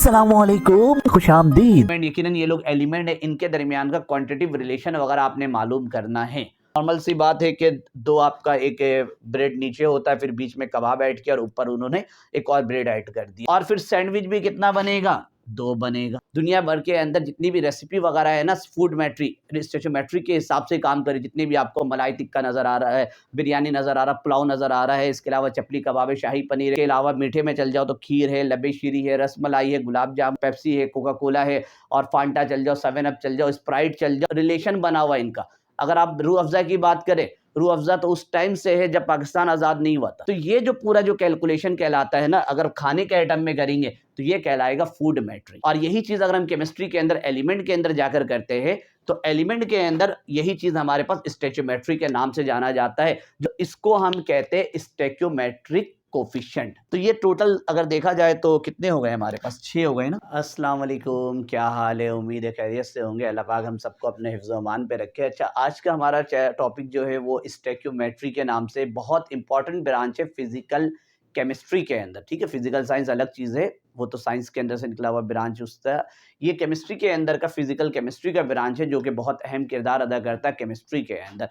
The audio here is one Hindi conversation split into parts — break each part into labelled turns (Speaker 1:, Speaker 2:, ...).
Speaker 1: अस्सलामुअलैकुम, खुशामदीद।
Speaker 2: यकीनन ये लोग एलिमेंट है, इनके दरमियान का क्वांटिटिव रिलेशन वगैरह आपने मालूम करना है। नॉर्मल सी बात है कि दो आपका एक ब्रेड नीचे होता है, फिर बीच में कबाब ऐड किया और ऊपर उन्होंने एक और ब्रेड ऐड कर दिया, और फिर सैंडविच भी कितना बनेगा, दो बनेगा। दुनिया भर के अंदर जितनी भी रेसिपी वगैरह है ना, फूड मैट्री स्टेचोमेट्री के हिसाब से काम करे। जितनी भी आपको मलाई टिक्का नजर आ रहा है, बिरयानी नजर आ रहा है, पुलाव नजर आ रहा है, इसके अलावा चपली कबाब है, शाही पनीर के अलावा मीठे में चल जाओ तो खीर है, लबे शीरी है, रसमलाई है, गुलाब जाम, पेप्सी है, कोका कोला है, और फांटा चल जाओ, 7 अप चल जाओ, स्प्राइट चल जाओ। रिलेशन बना हुआ इनका। अगर आप रूह अफ़ज़ा की बात करें, रूह अफ़ज़ा तो उस टाइम से है जब पाकिस्तान आज़ाद नहीं हुआ था। तो ये जो पूरा जो कैलकुलेशन कहलाता है ना, अगर खाने के आइटम में करेंगे तो ये कहलाएगा फूड मैट्री। और यही चीज़ अगर हम केमिस्ट्री के अंदर एलिमेंट के अंदर जाकर करते हैं तो एलिमेंट के अंदर यही चीज़ हमारे पास स्टोइचियोमेट्री के नाम से जाना जाता है, जो इसको हम कहते हैं स्टोइचियोमेट्रिक कोफिशिएंट। तो ये टोटल अगर देखा जाए तो कितने हो गए हमारे पास, 6 हो गए ना। अस्सलाम वालेकुम, क्या हाल है? उम्मीद है खैरियत से होंगे। अल्लाह पाक हम सबको अपने हिफ्ज़ अमान पे रखे। अच्छा, आज का हमारा टॉपिक जो है वो स्टोइचियोमेट्री के नाम से बहुत इंपॉर्टेंट ब्रांच है फिजिकल केमिस्ट्री के अंदर। ठीक है, फिजिकल साइंस अलग चीज़ है, वो तो साइंस के अंदर से निकला हुआ ब्रांच उसका। ये केमिस्ट्री के अंदर का फिजिकल केमिस्ट्री का ब्रांच है, जो कि बहुत अहम किरदार अदा करता है केमिस्ट्री के अंदर।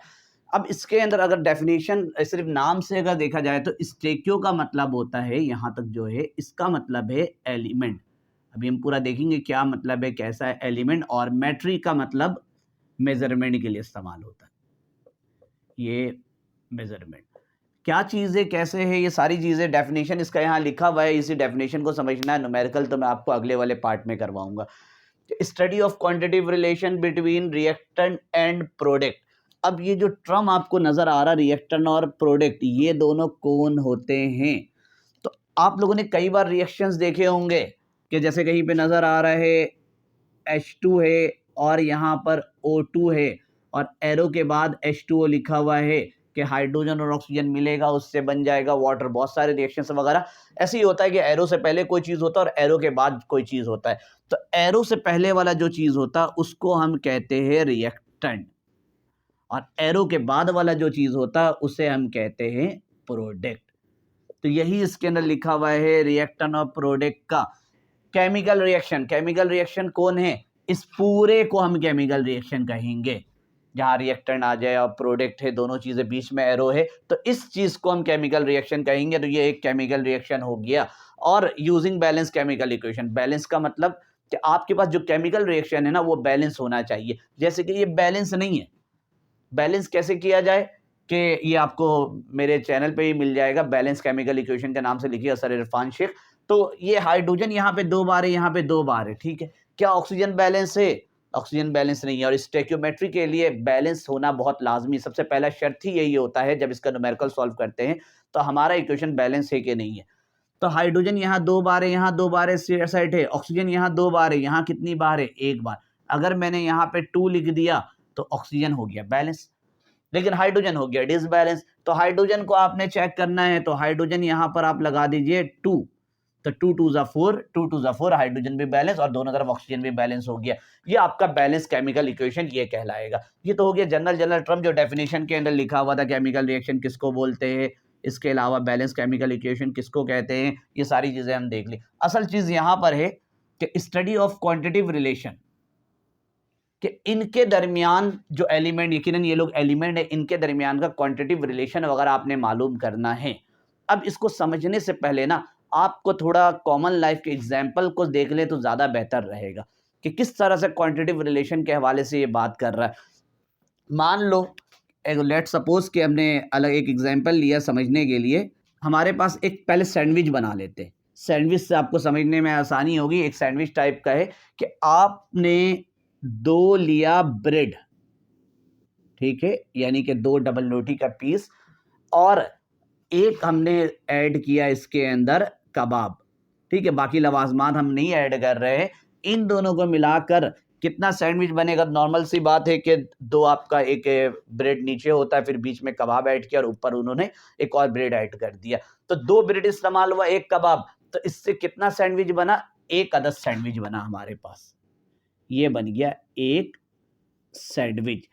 Speaker 2: अब इसके अंदर अगर डेफिनेशन सिर्फ नाम से अगर देखा जाए तो स्टेक्यो का मतलब होता है, यहाँ तक जो है इसका मतलब है एलिमेंट। अभी हम पूरा देखेंगे क्या मतलब है, कैसा है एलिमेंट। और मैट्री का मतलब मेजरमेंट के लिए इस्तेमाल होता है। ये मेजरमेंट क्या चीज़ है, कैसे है, ये सारी चीज़ें डेफिनेशन इसका यहाँ लिखा हुआ है। इसी डेफिनेशन को समझना है। न्यूमेरिकल तो मैं आपको अगले वाले पार्ट में करवाऊंगा। Study of quantitative relation between reactant and product. अब ये जो टर्म आपको नजर आ रहा है, रिएक्टेंट और प्रोडक्ट, ये दोनों कौन होते हैं? तो आप लोगों ने कई बार रिएक्शंस देखे होंगे कि जैसे कहीं पे नजर आ रहा है H2 है और यहाँ पर O2 है, और एरो के बाद H2O लिखा हुआ है कि हाइड्रोजन और ऑक्सीजन मिलेगा, उससे बन जाएगा वाटर। बहुत सारे रिएक्शंस वगैरह ऐसे ही होता है कि एरो से पहले कोई चीज़ होता है और एरो के बाद कोई चीज़ होता है। तो एरो से पहले वाला जो चीज़ होता है उसको हम कहते हैं रिएक्टेंट, और एरो के बाद वाला जो चीज़ होता है उसे हम कहते हैं प्रोडक्ट। तो यही इसके अंदर लिखा हुआ है, रिएक्टेंट और प्रोडक्ट का केमिकल रिएक्शन। केमिकल रिएक्शन कौन है? इस पूरे को हम केमिकल रिएक्शन कहेंगे। जहाँ रिएक्टेंट आ जाए और प्रोडक्ट है, दोनों चीज़ें बीच में एरो है, तो इस चीज़ को हम केमिकल रिएक्शन कहेंगे। तो ये एक केमिकल रिएक्शन हो गया। और using balance chemical equation. Balance का मतलब कि आपके पास जो केमिकल रिएक्शन है ना, वो बैलेंस होना चाहिए। जैसे कि ये बैलेंस नहीं है। बैलेंस कैसे किया जाए कि ये आपको मेरे चैनल पे ही मिल जाएगा, बैलेंस केमिकल इक्वेशन के नाम से लिखिए, असर इरफान शेख। तो ये हाइड्रोजन यहाँ पे 2 बार है, यहाँ पे 2 बार है, ठीक है। क्या ऑक्सीजन बैलेंस है? ऑक्सीजन बैलेंस नहीं है। और स्टोइचियोमेट्री के लिए बैलेंस होना बहुत लाजमी, सबसे पहला शर्त ही यही होता है जब इसका न्यूमेरिकल सॉल्व करते हैं, तो हमारा इक्वेशन बैलेंस है कि नहीं है। तो हाइड्रोजन यहाँ 2 बार है, यहाँ 2 बार है, साइड है। ऑक्सीजन यहाँ 2 बार है, यहाँ कितनी बार है? 1 बार। अगर मैंने यहाँ पे 2 लिख दिया तो ऑक्सीजन हो गया बैलेंस, लेकिन हाइड्रोजन हो गया डिसबैलेंस। तो हाइड्रोजन को आपने चेक करना है, तो हाइड्रोजन यहाँ पर आप लगा दीजिए 2, तो 2 2 जा 4, 2 2 जा 4, हाइड्रोजन भी बैलेंस और दोनों तरफ ऑक्सीजन भी बैलेंस हो गया। ये आपका बैलेंस केमिकल इक्वेशन ये कहलाएगा। ये तो हो गया जनरल टर्म जो डेफिनेशन के अंदर लिखा हुआ था, केमिकल रिएक्शन किसको बोलते हैं, इसके अलावा बैलेंस केमिकल इक्वेशन किसको कहते हैं, ये सारी चीजें हम देख ली। असल चीज यहाँ पर है कि स्टडी ऑफ क्वांटिटिव रिलेशन, कि इनके दरमियान जो एलिमेंट, यकीनन ये लोग एलिमेंट है, इनके दरमियान का क्वांटिटिव रिलेशन वगैरह आपने मालूम करना है। अब इसको समझने से पहले ना आपको थोड़ा कॉमन लाइफ के एग्जाम्पल को देख ले तो ज़्यादा बेहतर रहेगा कि किस तरह से क्वांटिटिव रिलेशन के हवाले से ये बात कर रहा है। मान लो लेट सपोज कि हमने अलग एक एग्जाम्पल लिया समझने के लिए। हमारे पास एक पहले सैंडविच बना लेते हैं, सैंडविच से आपको समझने में आसानी होगी। एक सैंडविच टाइप का है कि आपने 2 लिया ब्रेड, ठीक है, यानी कि 2 डबल रोटी का पीस, और एक हमने ऐड किया इसके अंदर कबाब, ठीक है। बाकी लवाजमात हम नहीं ऐड कर रहे हैं। इन दोनों को मिलाकर कितना सैंडविच बनेगा? नॉर्मल सी बात है कि 2 आपका एक ब्रेड नीचे होता है, फिर बीच में कबाब ऐड किया और ऊपर उन्होंने एक और ब्रेड ऐड कर दिया, तो 2 ब्रेड इस्तेमाल हुआ, 1 कबाब। तो इससे कितना सैंडविच बना? 1 अदद सैंडविच बना हमारे पास। ये बन गया 1 सैंडविच।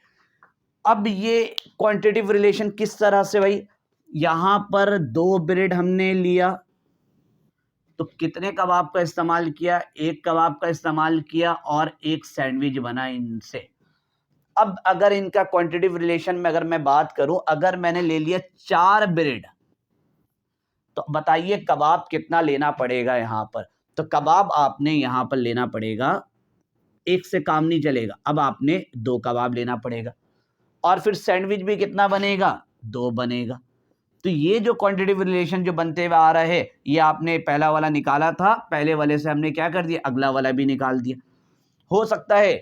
Speaker 2: अब ये क्वांटिटिव रिलेशन किस तरह से भाई? यहां पर 2 ब्रेड हमने लिया, तो कितने कबाब का इस्तेमाल किया? एक कबाब का इस्तेमाल किया और एक सैंडविच बना इनसे। अब अगर इनका क्वांटिटिव रिलेशन में अगर मैं बात करूं, अगर मैंने ले लिया 4 ब्रेड, तो बताइए कबाब कितना लेना पड़ेगा यहां पर? तो कबाब आपने यहां पर लेना पड़ेगा, एक से काम नहीं चलेगा, अब आपने 2 कबाब लेना पड़ेगा। और फिर सैंडविच भी कितना बनेगा? 2 बनेगा। तो ये जो क्वांटिटिव रिलेशन जो बनते हुए आ रहा है, ये आपने पहला वाला निकाला था, पहले वाले से हमने क्या कर दिया? अगला वाला भी निकाल दिया। हो सकता है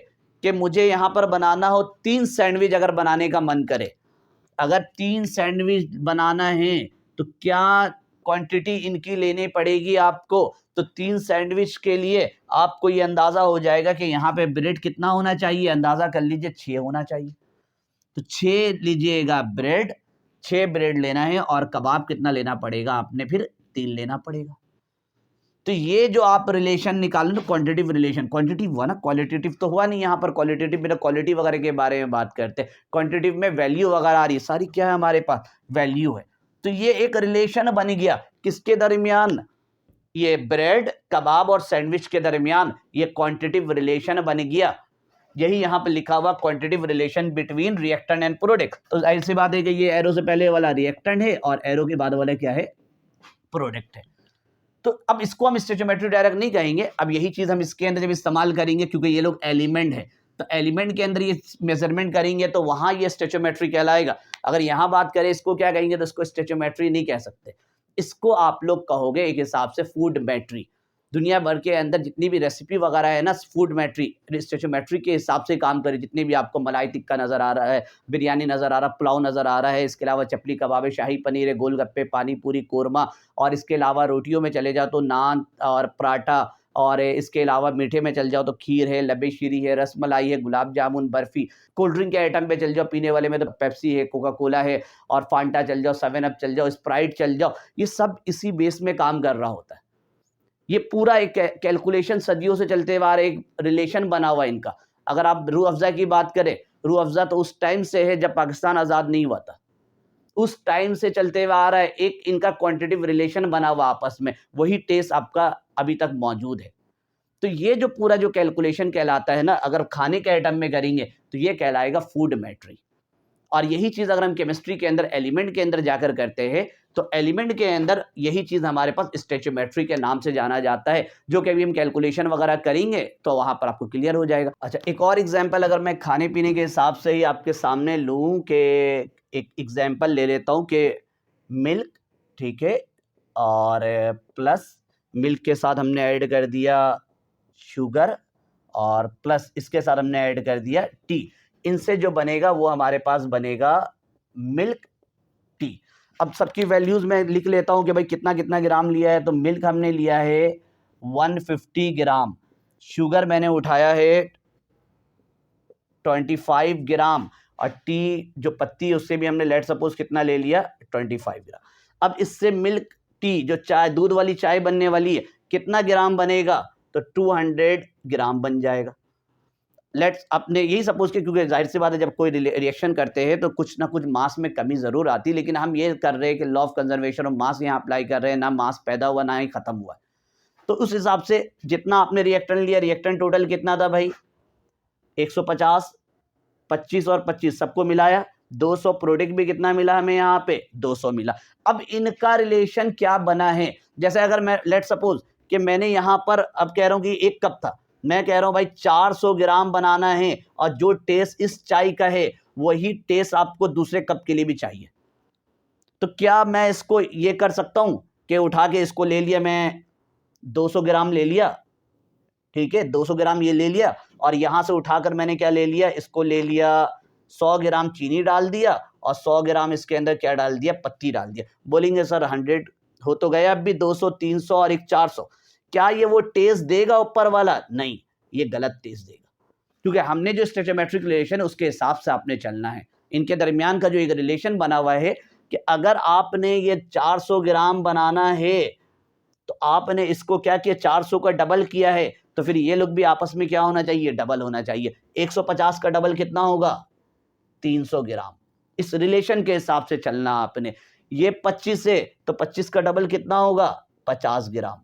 Speaker 2: कि मुझे यहां पर बनाना हो 3 सैंडविच, अगर बनाने का मन करे, अगर 3 सैंडविच बनाना है तो क्या क्वांटिटी इनकी लेनी पड़ेगी आपको? तो 3 सैंडविच के लिए आपको ये अंदाजा हो जाएगा कि यहाँ पे ब्रेड कितना होना चाहिए, अंदाजा कर लीजिए 6 होना चाहिए। तो 6 लीजिएगा ब्रेड, 6 ब्रेड लेना है, और कबाब कितना लेना पड़ेगा आपने? फिर 3 लेना पड़ेगा। तो ये जो आप रिलेशन निकालें ना, क्वांटिटिव रिलेशन, क्वांटिटिव हुआ ना, क्वालिटेटिव तो हुआ नहीं। यहाँ पर क्वालिटेटिव में क्वालिटी वगैरह के बारे में बात करते हैं, क्वांटिटिव में वैल्यू वगैरह आ रही है, सारी क्या है हमारे पास? वैल्यू है। तो ये एक रिलेशन बन गया किसके दरमियान? ये ब्रेड, कबाब और सैंडविच के दरमियान ये क्वांटिटिव रिलेशन बन गया। यही यहाँ पर लिखा हुआ quantitative relation between reactant and product. तो जाहिर सी बात है कि ये एरो से पहले वाला रिएक्टेंट है और एरो के बाद वाला क्या है? प्रोडक्ट है। तो अब इसको हम स्टोइचोमेट्री डायरेक्ट नहीं कहेंगे, अब यही चीज हम इसके अंदर जब इस्तेमाल करेंगे, क्योंकि ये लोग एलिमेंट है, तो एलिमेंट के अंदर ये मेजरमेंट करेंगे तो वहां ये स्टोइचोमेट्री कहलाएगा। अगर यहां बात करें इसको क्या कहेंगे? तो इसको स्टोइचोमेट्री नहीं कह सकते, इसको आप लोग कहोगे एक हिसाब से फूड मैट्री। दुनिया भर के अंदर जितनी भी रेसिपी वगैरह है ना, फूड मैट्री, स्टोइचोमेट्री के हिसाब से काम करे। जितने भी आपको मलाई टिक्का नजर आ रहा है, बिरयानी नजर आ रहा, पुलाव नजर आ रहा है, इसके अलावा चपली कबाब है, शाही पनीर है, गोलगप्पे, पानी पूरी, कोरमा, और इसके अलावा रोटियों में चले जाओ तो नान और पराठा, और इसके अलावा मीठे में चल जाओ तो खीर है, लबे शीरी है, रसमलाई है, गुलाब जामुन, बर्फी। कोल्ड ड्रिंक के आइटम पे चल जाओ, पीने वाले में तो पेप्सी है, कोका कोला है, और फांटा चल जाओ, 7 अप चल जाओ, स्प्राइट चल जाओ। ये सब इसी बेस में काम कर रहा होता है। ये पूरा एक कैलकुलेशन सदियों से चलते हुए आ रहा है, एक रिलेशन बना हुआ इनका। अगर आप रूह अफ़ज़ा की बात करें, रूह अफ़ज़ा तो उस टाइम से है जब पाकिस्तान आज़ाद नहीं हुआ था, उस टाइम से चलते हुए आ रहा है, एक इनका क्वांटिटिव रिलेशन बना हुआ आपस में, वही टेस्ट आपका अभी तक मौजूद है। तो ये जो पूरा जो कैलकुलेशन कहलाता है ना, अगर खाने के आइटम में करेंगे तो ये कहलाएगा फूड मैट्री। और यही चीज अगर हम केमिस्ट्री के अंदर एलिमेंट के अंदर जाकर करते हैं, तो एलिमेंट के अंदर यही चीज हमारे पास स्टोइचोमेट्री के नाम से जाना जाता है, जो कि अभी हम कैलकुलेशन वगैरह करेंगे तो वहां पर आपको क्लियर हो जाएगा। अच्छा, एक और एग्जांपल अगर मैं खाने पीने के हिसाब से ही आपके सामने लूं, कि एक एग्जांपल ले लेता हूं कि मिल्क, ठीक है, और प्लस मिल्क के साथ हमने ऐड कर दिया शुगर, और प्लस इसके साथ हमने ऐड कर दिया टी। इनसे जो बनेगा वो हमारे पास बनेगा मिल्क टी। अब सबकी वैल्यूज मैं लिख लेता हूं कि भाई कितना कितना ग्राम लिया है। तो मिल्क हमने लिया है 150 ग्राम, शुगर मैंने उठाया है 25 ग्राम, और टी जो पत्ती है उससे भी हमने लेट सपोज कितना ले लिया? 25 ग्राम। अब इससे मिल्क टी जो चाय, दूध वाली चाय बनने वाली है, कितना ग्राम बनेगा? तो 200 ग्राम बन जाएगा। लेट्स अपने यही सपोज के, क्योंकि जाहिर सी बात है जब कोई रिएक्शन करते हैं तो कुछ ना कुछ मास में कमी जरूर आती है, लेकिन हम ये कर रहे हैं कि law of conservation of mass यहाँ अप्लाई कर रहे हैं, ना मास पैदा हुआ ना ही खत्म हुआ। तो उस हिसाब से जितना आपने रिएक्टेंट लिया, रिएक्टेंट टोटल कितना था भाई? 150, 25 और 25 सबको मिलाया 200, प्रोडक्ट भी कितना मिला हमें यहाँ पे? 200 मिला। अब इनका रिलेशन क्या बना है? जैसे अगर मैं लेट सपोज कि मैंने यहाँ पर अब कह रहा हूँ कि 1 कप था, मैं कह रहा हूँ भाई 400 ग्राम बनाना है, और जो टेस्ट इस चाय का है वही टेस्ट आपको दूसरे कप के लिए भी चाहिए। तो क्या मैं इसको ये कर सकता हूं कि उठा के इसको ले लिया, मैं 200 ग्राम ले लिया, ठीक है, 200 ग्राम ये ले लिया, और यहां से उठाकर मैंने क्या ले लिया? इसको ले लिया 100 ग्राम चीनी डाल दिया, और 100 ग्राम इसके अंदर क्या डाल दिया? पत्ती डाल दिया। बोलेंगे सर 100 हो तो गया, अब भी 200, 300 और एक 400, क्या ये वो टेस्ट देगा ऊपर वाला? नहीं, ये गलत टेस्ट देगा, क्योंकि हमने जो स्टोइचोमेट्रिक रिलेशन है उसके हिसाब से आपने चलना है। इनके दरमियान का जो एक रिलेशन बना हुआ है कि अगर आपने ये 400 ग्राम बनाना है तो आपने इसको क्या किया? 400 का डबल किया है, तो फिर ये लोग भी आपस में क्या होना चाहिए? डबल होना चाहिए। 150 का डबल कितना होगा? 300 ग्राम। इस रिलेशन के हिसाब से चलना आपने। ये 25 है तो 25 का डबल कितना होगा? 50 ग्राम।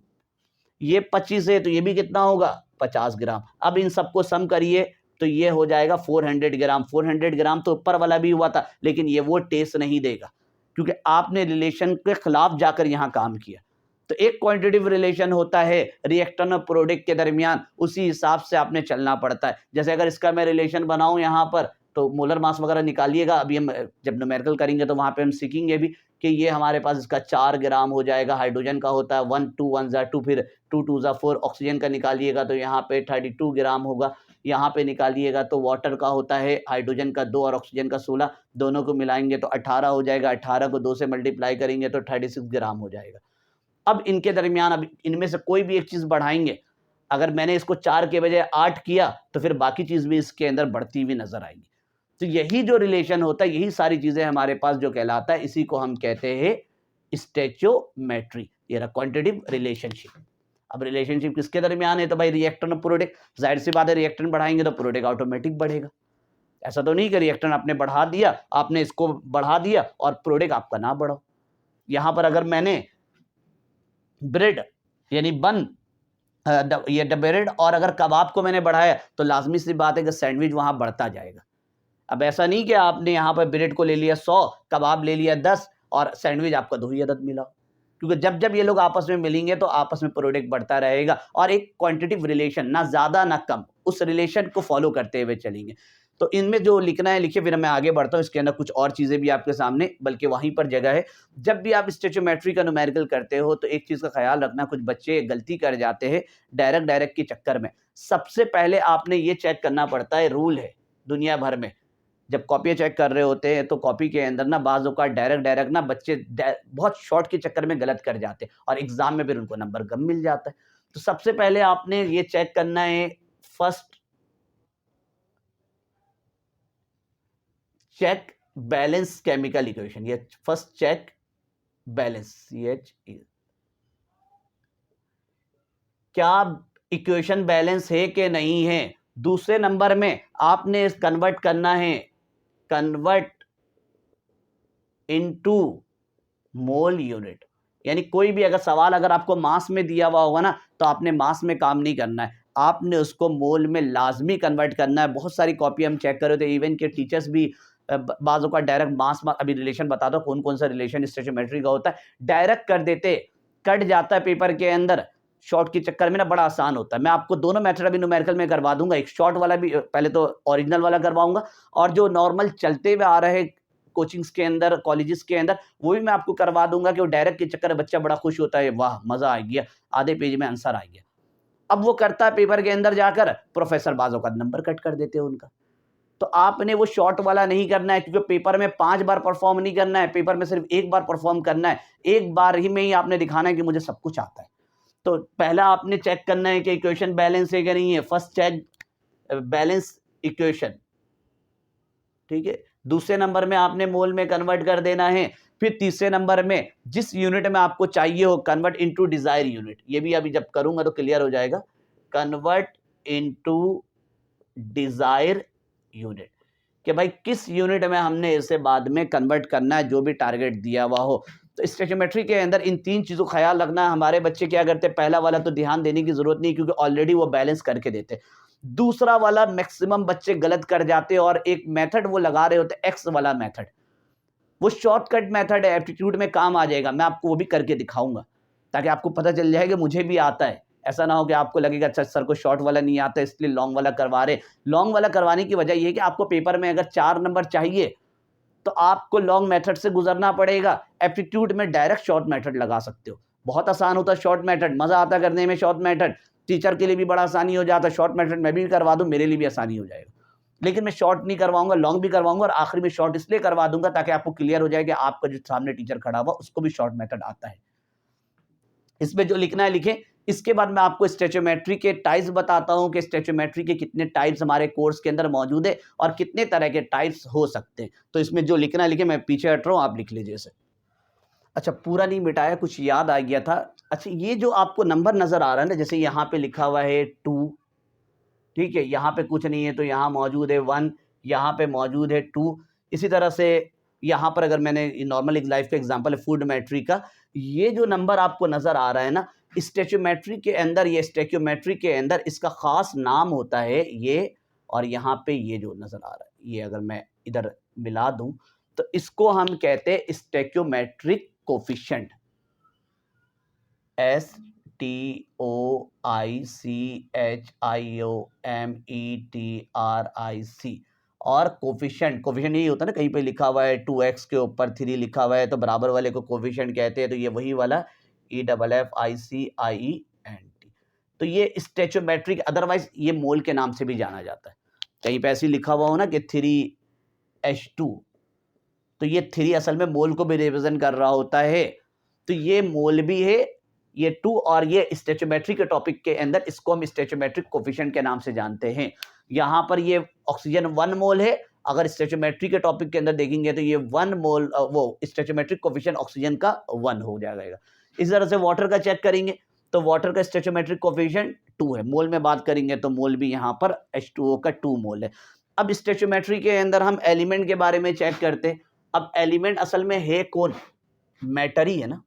Speaker 2: ये 25 है तो ये भी कितना होगा 50 ग्राम। अब इन सबको सम करिए तो ये हो जाएगा 400 ग्राम। 400 ग्राम तो ऊपर वाला भी हुआ था, लेकिन ये वो टेस्ट नहीं देगा क्योंकि आपने रिलेशन के खिलाफ जाकर यहाँ काम किया। तो एक क्वांटिटिव रिलेशन होता है रिएक्टेंट और प्रोडक्ट के दरमियान, उसी हिसाब से आपने चलना पड़ता है। जैसे अगर इसका मैं रिलेशन बनाऊं यहाँ पर तो मोलर मास वगैरह निकालिएगा, अभी हम जब न्यूमेरिकल करेंगे तो वहां पे हम सीखेंगे भी कि ये हमारे पास इसका 4 ग्राम हो जाएगा। हाइड्रोजन का होता है 1 2 1 2, फिर 2 2 4। ऑक्सीजन का निकालिएगा तो यहाँ पे 32 ग्राम होगा। यहाँ पे निकालिएगा तो वाटर का होता है हाइड्रोजन का 2 और ऑक्सीजन का 16, दोनों को मिलाएंगे तो 18 हो जाएगा। 18 को 2 से मल्टीप्लाई करेंगे तो 36 ग्राम हो जाएगा। अब इनके दरमियान अब इनमें से कोई भी एक चीज बढ़ाएंगे, अगर मैंने इसको 4 के बजाय 8 किया तो फिर बाकी चीज भी इसके अंदर बढ़ती हुई नजर आएगी। तो यही जो रिलेशन होता है, यही सारी चीजें हमारे पास जो कहलाता है, इसी को हम कहते हैं स्टोइचियोमेट्री। ये रहा क्वांटिटेटिव रिलेशनशिप। अब रिलेशनशिप किसके दरमियान है? तो भाई रिएक्टेंट और प्रोडक्ट। जाहिर सी बात है रिएक्टेंट बढ़ाएंगे तो प्रोडक्ट ऑटोमेटिक बढ़ेगा। ऐसा तो नहीं कि रिएक्टेंट आपने बढ़ा दिया, आपने इसको बढ़ा दिया और प्रोडक्ट आपका ना बढ़ा। यहां पर अगर मैंने ब्रेड यानी बन ये ब्रेड और अगर कबाब को मैंने बढ़ाया तो लाजमी सी बात है कि सैंडविच वहां बढ़ता जाएगा। अब ऐसा नहीं कि आपने यहाँ पर ब्रेड को ले लिया 100, कबाब ले लिया 10 और सैंडविच आपका 2 ही अदद मिला, क्योंकि जब जब ये लोग आपस में मिलेंगे तो आपस में प्रोडक्ट बढ़ता रहेगा और एक क्वांटिटिव रिलेशन, ना ज्यादा ना कम, उस रिलेशन को फॉलो करते हुए चलेंगे। तो इनमें जो लिखना है लिखिए, फिर मैं आगे बढ़ता हूँ। इसके अंदर कुछ और चीजें भी आपके सामने, बल्कि वहीं पर जगह है। जब भी आप स्टोइचियोमेट्री का न्यूमेरिकल करते हो तो एक चीज का ख्याल रखना, कुछ बच्चे गलती कर जाते हैं डायरेक्ट के चक्कर में। सबसे पहले आपने ये चेक करना पड़ता है, रूल है दुनिया भर में, जब कॉपी चेक कर रहे होते हैं तो कॉपी के अंदर ना बाज़ औक़ात डायरेक्ट ना बच्चे बहुत शॉर्ट के चक्कर में गलत कर जाते हैं और एग्जाम में फिर उनको नंबर कम मिल जाता है। तो सबसे पहले आपने ये चेक करना है, first check balance chemical equation. ये फर्स्ट चेक बैलेंस, CHE, क्या इक्वेशन बैलेंस है कि नहीं है। दूसरे नंबर में आपने कन्वर्ट करना है, कन्वर्ट इनटू मोल यूनिट। यानी कोई भी अगर सवाल अगर आपको मास में दिया हुआ होगा ना, तो आपने मास में काम नहीं करना है, आपने उसको मोल में लाजमी कन्वर्ट करना है। बहुत सारी कॉपी हम चेक कर रहे थे, इवन के टीचर्स भी बाजों का डायरेक्ट मास, अभी रिलेशन बता दो कौन कौन सा रिलेशन स्टोइचियोमेट्री का होता है, डायरेक्ट कर देते, कट जाता है पेपर के अंदर। शॉर्ट के चक्कर में ना बड़ा आसान होता है। मैं आपको दोनों मेथड अभी न्यूमेरिकल में करवा दूंगा, एक शॉर्ट वाला भी, पहले तो ओरिजिनल वाला करवाऊंगा, और जो नॉर्मल चलते हुए आ रहे कोचिंग्स के अंदर, कॉलेजेस के अंदर, वो भी मैं आपको करवा दूंगा कि वो डायरेक्ट के चक्कर में बच्चा बड़ा खुश होता है, वाह मजा आ गया, आधे पेज में आंसर आ गया। अब वो करता है पेपर के अंदर जाकर, प्रोफेसर बाजों का नंबर कट कर देते हैं उनका। तो आपने वो शॉर्ट वाला नहीं करना है, क्योंकि पेपर में 5 बार परफॉर्म नहीं करना है, पेपर में सिर्फ 1 बार परफॉर्म करना है। एक बार ही में ही आपने दिखाना है कि मुझे सब कुछ आता है। तो पहला आपने चेक करना है कि इक्वेशन बैलेंस है कि नहीं है, फर्स्ट चेक बैलेंस इक्वेशन, ठीक है। दूसरे नंबर में आपने मोल में कन्वर्ट कर देना है। फिर तीसरे नंबर में जिस यूनिट में आपको चाहिए हो, कन्वर्ट इनटू डिजायर यूनिट। ये भी अभी जब करूंगा तो क्लियर हो जाएगा, कन्वर्ट इनटू डिजायर यूनिट, कि भाई किस यूनिट में हमने इसे बाद में कन्वर्ट करना है, जो भी टारगेट दिया हुआ हो। तो स्टोइचियोमेट्री के अंदर इन 3 चीजों का ख्याल रखना। हमारे बच्चे क्या करते हैं, पहला वाला तो ध्यान देने की जरूरत नहीं, क्योंकि ऑलरेडी वो बैलेंस करके देते। दूसरा वाला मैक्सिमम बच्चे गलत कर जाते हैं, और एक मेथड वो लगा रहे होते, एक्स वाला मेथड, वो शॉर्टकट मेथड है, एप्टीट्यूड में काम आ जाएगा। मैं आपको वो भी करके दिखाऊंगा ताकि आपको पता चल जाए कि मुझे भी आता है। ऐसा ना हो कि आपको लगेगा अच्छा सर को शॉर्ट वाला नहीं आता इसलिए लॉन्ग वाला करवा रहे। लॉन्ग वाला करवाने की वजह यह है कि आपको पेपर में अगर 4 नंबर चाहिए तो आपको लॉन्ग मेथड से गुजरना पड़ेगा। एप्टीट्यूड में डायरेक्ट शॉर्ट मेथड लगा सकते हो, बहुत आसान होता है शॉर्ट मेथड, मजा आता करने में शॉर्ट मेथड। टीचर के लिए भी बड़ा आसानी हो जाता है, शॉर्ट मेथड मैं भी करवा दूं, मेरे लिए भी आसानी हो जाएगा। लेकिन मैं शॉर्ट नहीं करवाऊंगा, लॉन्ग भी करवाऊंगा, और आखिरी में शॉर्ट इसलिए करवा दूंगा ताकि आपको क्लियर हो जाए कि आपका जो सामने टीचर खड़ा हुआ उसको भी शॉर्ट मेथड आता है। इसमें जो लिखना है लिखें। इसके बाद मैं आपको स्टोइचियोमेट्री के टाइप्स बताता हूं कि स्टोइचियोमेट्री के कितने टाइप्स हमारे कोर्स के अंदर मौजूद है और कितने तरह के टाइप्स हो सकते हैं। तो इसमें जो लिखना है लिखे, मैं पीछे हट रहा हूं, आप लिख लीजिए इसे। अच्छा, पूरा नहीं मिटाया, कुछ याद आ गया था। अच्छा, ये जो आपको नंबर नजर आ रहा है ना, जैसे यहाँ पे लिखा हुआ है 2, ठीक है, यहाँ पे कुछ नहीं है तो यहाँ मौजूद है 1, यहाँ पे मौजूद है 2। इसी तरह से यहाँ पर अगर मैंने नॉर्मल एक लाइफ का एग्जांपल है फूड मैट्री का, ये जो नंबर आपको नजर आ रहा है ना, स्टोइकियोमेट्री के अंदर, ये स्टोइकियोमेट्री के अंदर इसका खास नाम होता है ये, और यहाँ पे ये जो नजर आ रहा है, ये अगर मैं इधर मिला दूं तो इसको हम कहते हैं स्टोइकियोमेट्रिक कोफिशिएंट, STOICHIOMETRIC। और कोफिशिएंट, कोफिशिएंट यही होता है ना, कहीं पे लिखा हुआ है 2x के ऊपर 3 लिखा हुआ है तो बराबर वाले को कोफिशिएंट कहते हैं, तो ये वही वाला EFFICIENT। तो ये स्टोइकियोमेट्रिक, अदरवाइज ये मोल के नाम से भी जाना जाता है। कहीं पे ऐसे लिखा हुआ हो ना कि 3H2, तो ये 3 असल में मोल को भी रिप्रेजेंट कर रहा होता है, तो ये मोल भी है ये 2, और ये स्टोइकियोमेट्री के टॉपिक के अंदर इसको हम स्टोइकियोमेट्रिक कोफिशिएंट के नाम से जानते हैं। यहाँ पर ये ऑक्सीजन 1 मोल है, अगर स्टोइकियोमेट्री के टॉपिक के अंदर देखेंगे तो ये 1 मोल, वो स्टोइकियोमेट्रिक कोफिशिएंट ऑक्सीजन का 1 हो जाएगा। इस तरह से वाटर का चेक करेंगे तो वाटर का स्टोइकियोमेट्रिक कोफिशिएंट 2 है। मोल में बात करेंगे तो मोल भी यहाँ पर H2O का 2 मोल है। अब स्टोइकियोमेट्री के अंदर हम एलिमेंट के बारे में चेक करते हैं। अब एलिमेंट असल में है कौन? मैटर ही है ना।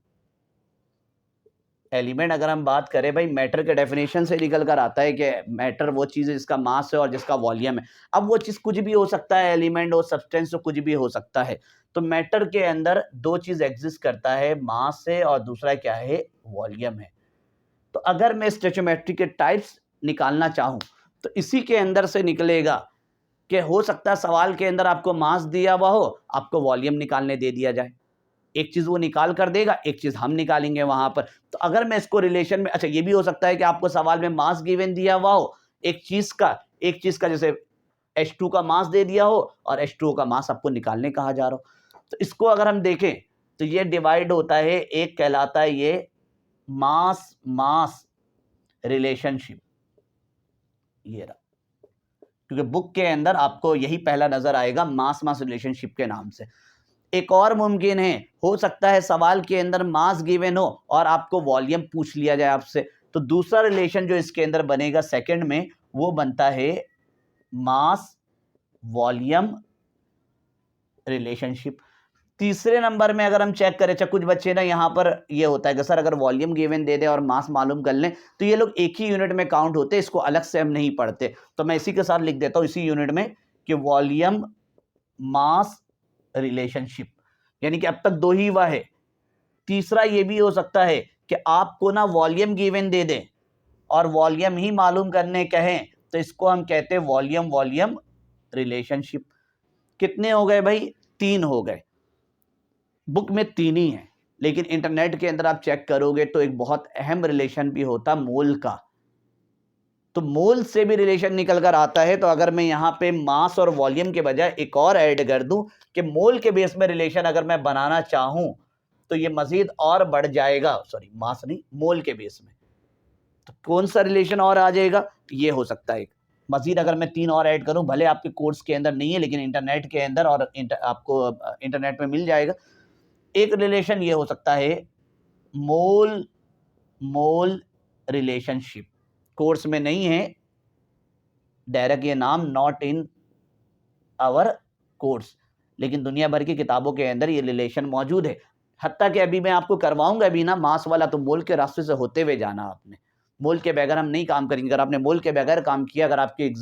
Speaker 2: एलिमेंट अगर हम बात करें भाई, मैटर के डेफिनेशन से निकल कर आता है कि मैटर वो चीज़ है जिसका मास है और जिसका वॉल्यूम है। अब वो चीज़ कुछ भी हो सकता है, एलिमेंट और सब्सटेंस तो कुछ भी हो सकता है। तो मैटर के अंदर 2 चीज़ एग्जिस्ट करता है, मास है और दूसरा क्या है? वॉल्यूम है। तो अगर मैं स्टोइकियोमेट्री के टाइप्स निकालना चाहूँ तो इसी के अंदर से निकलेगा कि हो सकता है सवाल के अंदर आपको मास दिया हुआ हो, आपको वॉल्यूम निकालने दे दिया जाए, एक चीज वो निकाल कर देगा, एक चीज हम निकालेंगे वहां पर। तो अगर मैं इसको रिलेशन में, अच्छा ये भी हो सकता है कि आपको सवाल में मास गिवन दिया हुआ हो एक चीज का, जैसे H2 का मास दे दिया हो और H2O का मास आपको निकालने कहा जा रहा हो। तो इसको अगर हम देखें तो ये डिवाइड होता है, एक कहलाता है ये मास मास रिलेशनशिप, ये रहा, क्योंकि बुक के अंदर आपको यही पहला नजर आएगा मास मास रिलेशनशिप के नाम से। एक और मुमकिन है, हो सकता है सवाल के अंदर मास गिवन हो और आपको वॉल्यूम पूछ लिया जाए आपसे, तो दूसरा रिलेशन जो इसके अंदर बनेगा सेकंड में, वो बनता है मास वॉल्यूम रिलेशनशिप। तीसरे नंबर में अगर हम चेक करें, कुछ बच्चे ना यहाँ पर ये होता है कि सर अगर वॉल्यूम गिवन दे दे और मास मालूम कर लें तो ये लोग एक ही यूनिट में काउंट होते हैं, इसको अलग से हम नहीं पढ़ते। तो मैं इसी के साथ लिख देता हूँ इसी यूनिट में कि वॉल्यूम मास रिलेशनशिप, यानी कि अब तक 2 ही हुआ है। तीसरा ये भी हो सकता है कि आपको ना वॉल्यूम गिवन दे दें और वॉल्यूम ही मालूम करने कहें, तो इसको हम कहते हैं वॉल्यूम वॉल्यूम रिलेशनशिप। कितने हो गए भाई? 3 हो गए। बुक में 3 ही है, लेकिन इंटरनेट के अंदर आप चेक करोगे तो एक बहुत अहम रिलेशन भी होता मोल का, तो मोल से भी रिलेशन निकल कर आता है। तो अगर मैं यहाँ पे मास और वॉल्यूम के बजाय एक और ऐड कर दूं कि मोल के बेस में रिलेशन अगर मैं बनाना चाहूं तो ये मजीद और बढ़ जाएगा, सॉरी मास नहीं, मोल के बेस में। तो कौन सा रिलेशन और आ जाएगा? ये हो सकता है मजीद, अगर मैं 3 और ऐड करूं, भले आपके कोर्स के अंदर नहीं है लेकिन इंटरनेट के अंदर और आपको इंटरनेट में मिल जाएगा। एक रिलेशन ये हो सकता है मोल मोल रिलेशनशिप, कोर्स में नहीं है डायरेक्ट ये नाम, नॉट इन आवर कोर्स, लेकिन दुनिया भर की किताबों के अंदर ये रिलेशन मौजूद है। हत्ता कि अभी मैं आपको करवाऊंगा भी ना मास वाला, तो मोल के रास्ते से होते हुए जाना आपने, मोल के बगैर हम नहीं काम करेंगे। अगर आपने मोल के बगैर काम किया, अगर आपके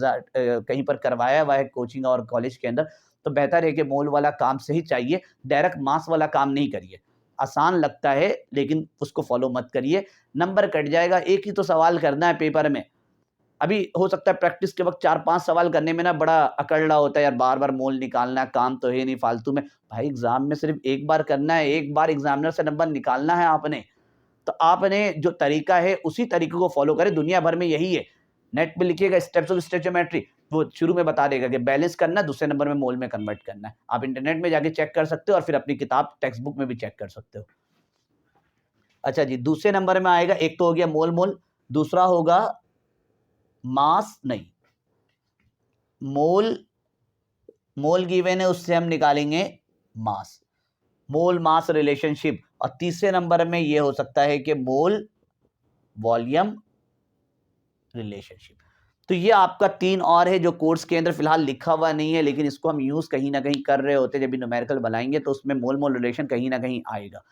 Speaker 2: कहीं पर करवाया हुआ है कोचिंग और कॉलेज के अंदर, तो बेहतर है कि मोल वाला काम से ही चाहिए, डायरेक्ट मास वाला काम नहीं करिए। आसान लगता है लेकिन उसको फॉलो मत करिए, नंबर कट जाएगा। एक ही तो सवाल करना है पेपर में। अभी हो सकता है प्रैक्टिस के वक्त 4-5 सवाल करने में ना बड़ा अकड़ला होता है यार, बार बार मोल निकालना, काम तो है नहीं फालतू में। भाई एग्जाम में सिर्फ एक बार करना है, एक बार एग्जामिनर से नंबर निकालना है आपने, तो आपने जो तरीका है उसी तरीके को फॉलो करें। दुनिया भर में यही है, नेट पे लिखिएगा स्टेप्स ऑफ स्टोइकियोमेट्री, वो शुरू में बता देगा कि बैलेंस करना, दूसरे नंबर में मोल में कन्वर्ट करना है। आप इंटरनेट में जाके चेक कर सकते हो और फिर अपनी किताब टेक्स्ट बुक में भी चेक कर सकते हो। अच्छा जी, दूसरे नंबर में आएगा, एक तो हो गया मोल मोल, दूसरा होगा मास, नहीं मोल, मोल गिवन है उससे हम निकालेंगे मास, मोल मास रिलेशनशिप। और तीसरे नंबर में ये हो सकता है कि मोल वॉल्यूम रिलेशनशिप। तो ये आपका 3 और है जो कोर्स के अंदर फिलहाल लिखा हुआ नहीं है, लेकिन इसको हम यूज कहीं ना कहीं कर रहे होते हैं। जब भी न्यूमेरिकल बनाएंगे तो उसमें मोल मोल रिलेशन कहीं ना कहीं आएगा।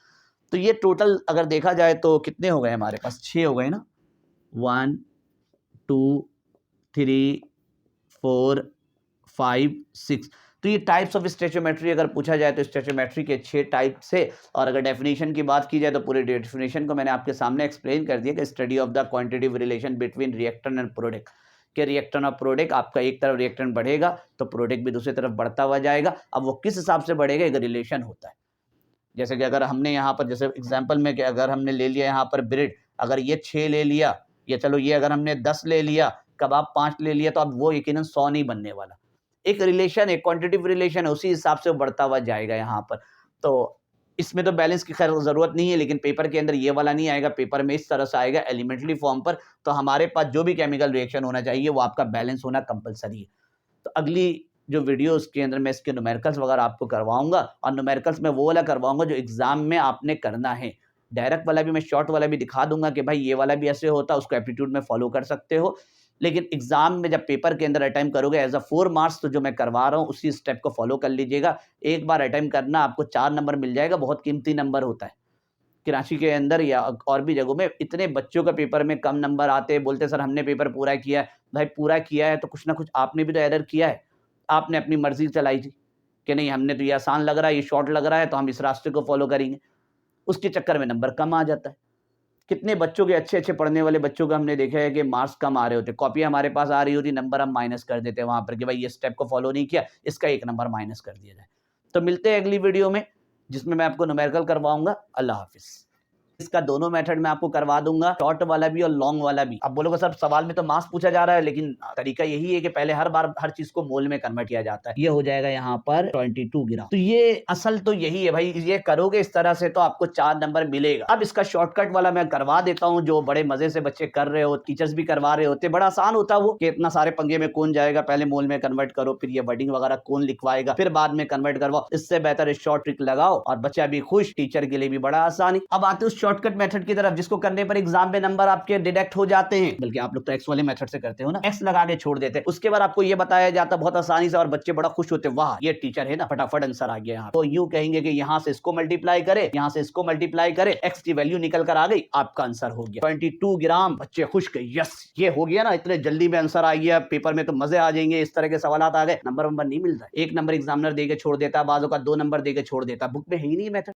Speaker 2: तो ये टोटल अगर देखा जाए तो कितने हो गए हमारे पास, 6 हो गए ना, 1 2 3 4 5 6। तो ये टाइप्स ऑफ स्टेचोमेट्री अगर पूछा जाए तो स्टेचोमेट्री के 6 टाइप से। और अगर डेफिनेशन की बात की जाए तो पूरे डेफिनेशन को मैंने आपके सामने एक्सप्लेन कर दिया कि study of the quantitative relation between reactant and product, कि रिएक्टेंट और प्रोडक्ट, आपका एक तरफ रिएक्टेंट बढ़ेगा तो प्रोडक्ट भी दूसरी तरफ बढ़ता हुआ जाएगा। अब वो किस हिसाब से बढ़ेगा, एक रिलेशन होता है। जैसे कि अगर हमने यहाँ पर, जैसे एग्जाम्पल में कि अगर हमने ले लिया यहाँ पर ब्रेड, अगर ये 6 ले लिया, या चलो ये अगर हमने 10 ले लिया, कबाब 5 ले लिया, तो अब वो यकीनन 100 नहीं बनने वाला। एक रिलेशन, एक क्वांटिटेटिव रिलेशन है, उसी हिसाब से वो बढ़ता हुआ जाएगा यहाँ पर। तो इसमें तो बैलेंस की खैर ज़रूरत नहीं है, लेकिन पेपर के अंदर ये वाला नहीं आएगा, पेपर में इस तरह से आएगा एलिमेंट्री फॉर्म पर। तो हमारे पास जो भी केमिकल रिएक्शन होना चाहिए वो आपका बैलेंस होना कंपलसरी है। तो अगली जो वीडियो उसके अंदर मैं इसके न्यूमेरिकल्स वगैरह आपको करवाऊंगा, और न्यूमेरिकल्स में वो वाला करवाऊंगा जो एग्जाम में आपने करना है। डायरेक्ट वाला भी मैं शॉर्ट वाला भी दिखा दूंगा कि भाई ये वाला भी ऐसे होता है, उसको एप्टीट्यूड में फॉलो कर सकते हो। लेकिन एग्जाम में जब पेपर के अंदर अटेम्प्ट करोगे एज अ 4 मार्क्स, तो जो मैं करवा रहा हूँ उसी स्टेप को फॉलो कर लीजिएगा। एक बार अटेम्प्ट करना, आपको 4 नंबर मिल जाएगा, बहुत कीमती नंबर होता है। कराची के अंदर या और भी जगहों में इतने बच्चों का पेपर में कम नंबर आते हैं, बोलते सर हमने पेपर पूरा किया है। भाई पूरा किया है तो कुछ ना कुछ आपने भी तो एरर किया है, आपने अपनी मर्जी चलाई थी कि नहीं हमने तो ये आसान लग रहा है, ये शॉर्ट लग रहा है, तो हम इस रास्ते को फॉलो करेंगे। उसके चक्कर में नंबर कम आ जाता है। कितने बच्चों के, अच्छे अच्छे पढ़ने वाले बच्चों का हमने देखा है कि मार्क्स कम आ रहे होते, कॉपी हमारे पास आ रही होती, नंबर हम माइनस कर देते हैं वहां पर कि भाई ये स्टेप को फॉलो नहीं किया, इसका 1 नंबर माइनस कर दिया जाए। तो मिलते हैं अगली वीडियो में जिसमें मैं आपको न्यूमेरिकल करवाऊंगा। अल्लाह हाफिज। इसका दोनों मेथड मैं आपको करवा दूंगा, शॉर्ट वाला भी और लॉन्ग वाला भी। अब बोलोगे सर सवाल में तो मास पूछा जा रहा है, लेकिन तरीका यही है कि पहले हर बार हर चीज को मोल में कन्वर्ट किया जाता है। ये हो जाएगा यहाँ पर 22 ग्राम। तो ये असल तो यही है भाई, ये करोगे इस तरह से तो आपको 4 नंबर मिलेगा। अब इसका शॉर्टकट वाला मैं करवा देता हूँ, जो बड़े मजे से बच्चे कर रहे हो, टीचर्स भी करवा रहे होते, बड़ा आसान होता है वो, कि इतना सारे पंगे में कौन जाएगा, पहले मोल में कन्वर्ट करो, फिर ये वर्डिंग वगैरह कौन लिखवाएगा, फिर बाद में कन्वर्ट करवाओ। इससे बेहतर इस शॉर्ट ट्रिक लगाओ और बच्चा भी खुश, टीचर के लिए भी बड़ा आसानी। अब आते उस शॉर्टकट मेथड की तरफ जिसको करने पर एग्जाम में नंबर आपके डिडक्ट हो जाते हैं, बल्कि आप लोग तो एक्स वाले मेथड से करते हो ना, एक्स लगा के छोड़ देते हैं। उसके बाद आपको ये बताया जाता बहुत आसानी से और बच्चे बड़ा खुश होते, वाह ये टीचर है ना, फटाफट आंसर आ गया। यहाँ तो यूं कहेंगे कि यहाँ से इसको मल्टीप्लाई करे, यहाँ से इसको मल्टीप्लाई करे, एक्स की वैल्यू निकल कर आ गई, आपका आंसर हो गया 22 ग्राम। बच्चे खुश के यस ये हो गया ना, इतने जल्दी में आंसर आ गया, पेपर में तो मजे आ जाएंगे, इस तरह के सवाल आ गए। नंबर नहीं मिलता, 1 नंबर एग्जामिनर देके छोड़ देता, बाजों का 2 नंबर देके छोड़ देता, बुक में है ही नहीं मेथड।